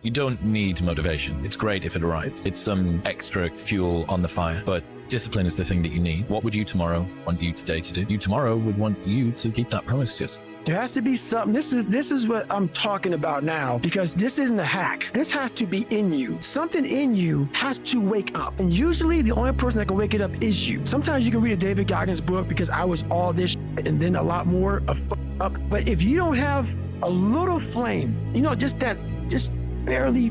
You don't need motivation. It's great if it arrives. It's some extra fuel on the fire, but discipline is the thing that you need. What would you tomorrow want you today to do? You tomorrow would want you to keep that promise to yourself. There has to be something. This is what I'm talking about now, because this isn't a hack. This has to be in you. Something in you has to wake up. And usually the only person that can wake it up is you. Sometimes you can read a David Goggins book because I was all this and then a lot more of up. But if you don't have a little flame, just barely,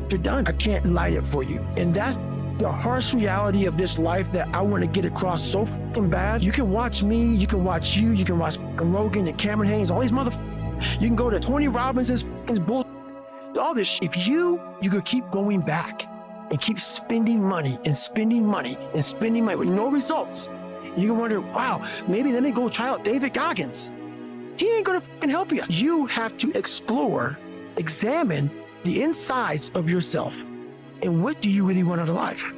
you're done. I can't light it for you. And that's the harsh reality of this life that I want to get across so fucking bad. You can watch me, you can watch you, you can watch Rogan and Cameron Haynes, all these motherfuckers. You can go to Tony Robbins's bull, all this shit. If you could keep going back and keep spending money and spending money and spending money with no results, you can wonder, wow, maybe let me go try out David Goggins. He ain't gonna fucking help you. You have to explore, examine the insides of yourself. And what do you really want out of life?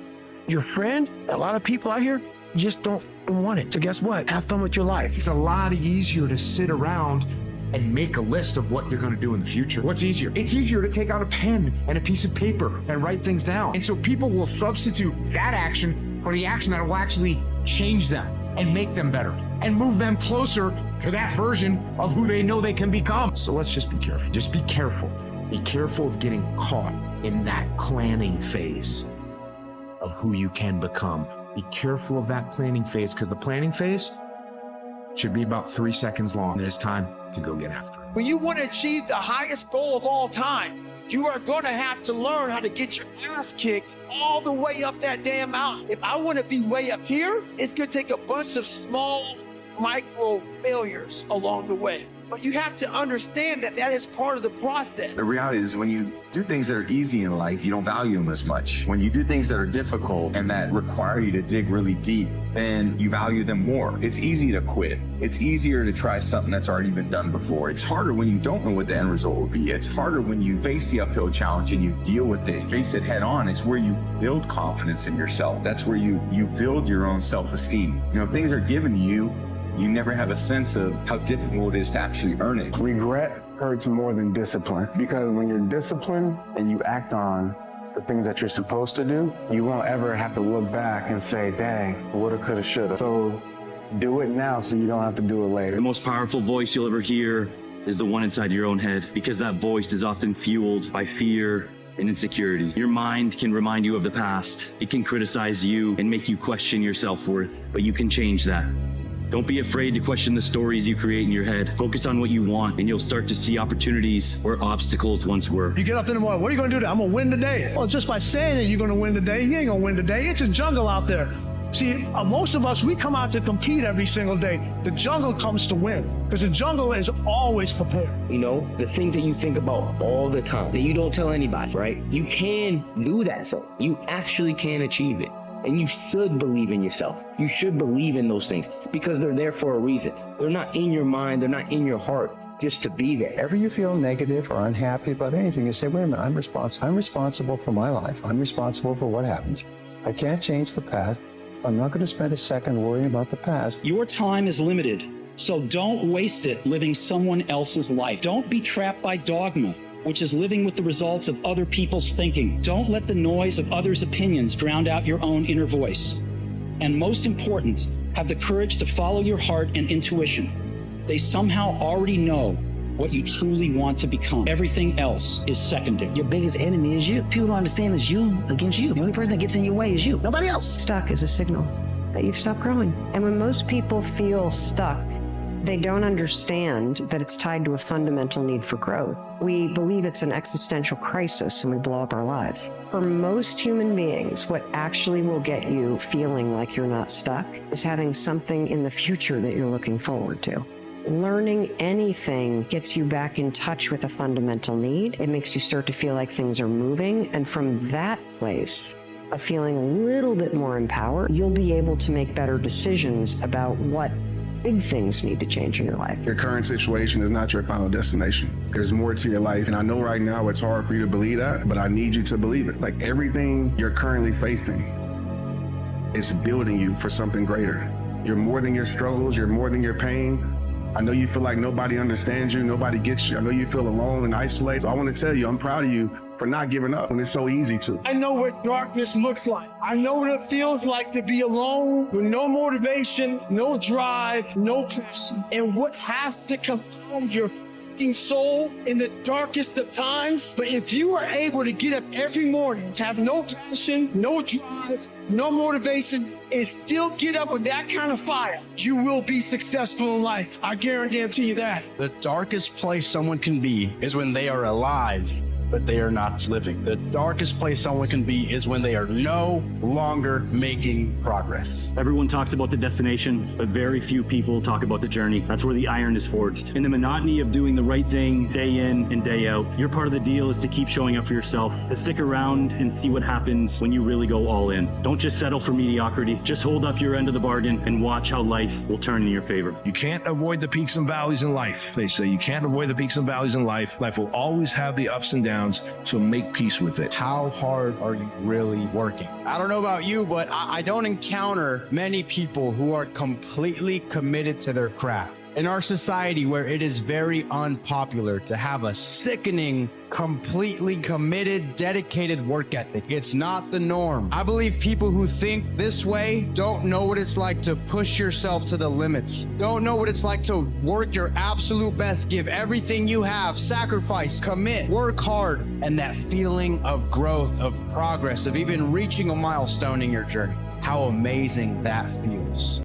Your friend, a lot of people out here just don't want it. So guess what? Have fun with your life. It's a lot easier to sit around and make a list of what you're going to do in the future. What's easier? It's easier to take out a pen and a piece of paper and write things down. And so people will substitute that action for the action that will actually change them and make them better and move them closer to that version of who they know they can become. So let's just be careful. Just be careful. Be careful of getting caught in that planning phase of who you can become. Be careful of that planning phase, because the planning phase should be about 3 seconds long. And it's time to go get after it. When you want to achieve the highest goal of all time, you are going to have to learn how to get your ass kicked all the way up that damn mountain. If I want to be way up here, it's going to take a bunch of small micro failures along the way. But you have to understand that is part of the process. The reality is, when you do things that are easy in life, you don't value them as much. When you do things that are difficult and that require you to dig really deep, then you value them more. It's easy to quit. It's easier to try something that's already been done before. It's harder when you don't know what the end result will be. It's harder when you face the uphill challenge and you deal with it, face it head on. It's where you build confidence in yourself. That's where you build your own self-esteem. Things are given to you. You never have a sense of how difficult it is to actually earn it. Regret hurts more than discipline, because when you're disciplined and you act on the things that you're supposed to do, you won't ever have to look back and say, dang, woulda, coulda, shoulda. So do it now so you don't have to do it later. The most powerful voice you'll ever hear is the one inside your own head, because that voice is often fueled by fear and insecurity. Your mind can remind you of the past. It can criticize you and make you question your self-worth, but you can change that. Don't be afraid to question the stories you create in your head. Focus on what you want, and you'll start to see opportunities where obstacles once were. You get up in the morning, what are you going to do today? I'm going to win today. Well, just by saying that you're going to win today, you ain't going to win today. It's a jungle out there. See, most of us, we come out to compete every single day. The jungle comes to win, because the jungle is always prepared. The things that you think about all the time, that you don't tell anybody, right? You can do that thing. You actually can achieve it. And you should believe in yourself. You should believe in those things, because they're there for a reason. They're not in your mind. They're not in your heart just to be there. Whenever you feel negative or unhappy about anything, you say, wait a minute, I'm responsible for my life. I'm responsible for what happens. I can't change the past. I'm not going to spend a second worrying about the past. Your time is limited, so don't waste it living someone else's life. Don't be trapped by dogma, which is living with the results of other people's thinking. Don't let the noise of others' opinions drown out your own inner voice. And most important, have the courage to follow your heart and intuition. They somehow already know what you truly want to become. Everything else is secondary. Your biggest enemy is you. People don't understand it's you against you. The only person that gets in your way is you. Nobody else. Stuck is a signal that you've stopped growing. And when most people feel stuck, they don't understand that it's tied to a fundamental need for growth. We believe it's an existential crisis and we blow up our lives. For most human beings, what actually will get you feeling like you're not stuck is having something in the future that you're looking forward to. Learning anything gets you back in touch with a fundamental need. It makes you start to feel like things are moving. And from that place of feeling a little bit more empowered, you'll be able to make better decisions about what big things need to change in your life. Your current situation is not your final destination. There's more to your life. And I know right now it's hard for you to believe that, but I need you to believe it. Like, everything you're currently facing is building you for something greater. You're more than your struggles. You're more than your pain. I know you feel like nobody understands you. Nobody gets you. I know you feel alone and isolated. So I want to tell you, I'm proud of you for not giving up when it's so easy to. I know what darkness looks like. I know what it feels like to be alone with no motivation, no drive, no passion. And what has to compound your soul in the darkest of times. But if you are able to get up every morning, have no passion, no drive, no motivation, and still get up with that kind of fire, you will be successful in life. I guarantee you that. The darkest place someone can be is when they are alive, but they are not living. The darkest place someone can be is when they are no longer making progress. Everyone talks about the destination, but very few people talk about the journey. That's where the iron is forged. In the monotony of doing the right thing day in and day out, your part of the deal is to keep showing up for yourself, to stick around and see what happens when you really go all in. Don't just settle for mediocrity. Just hold up your end of the bargain and watch how life will turn in your favor. You can't avoid the peaks and valleys in life. They say you can't avoid the peaks and valleys in life. Life will always have the ups and downs, so make peace with it. How hard are you really working? I don't know about you, but I don't encounter many people who are completely committed to their craft. In our society where it is very unpopular to have a sickening, completely committed, dedicated work ethic, it's not the norm. I believe people who think this way don't know what it's like to push yourself to the limits, don't know what it's like to work your absolute best, give everything you have, sacrifice, commit, work hard, and that feeling of growth, of progress, of even reaching a milestone in your journey. How amazing that feels.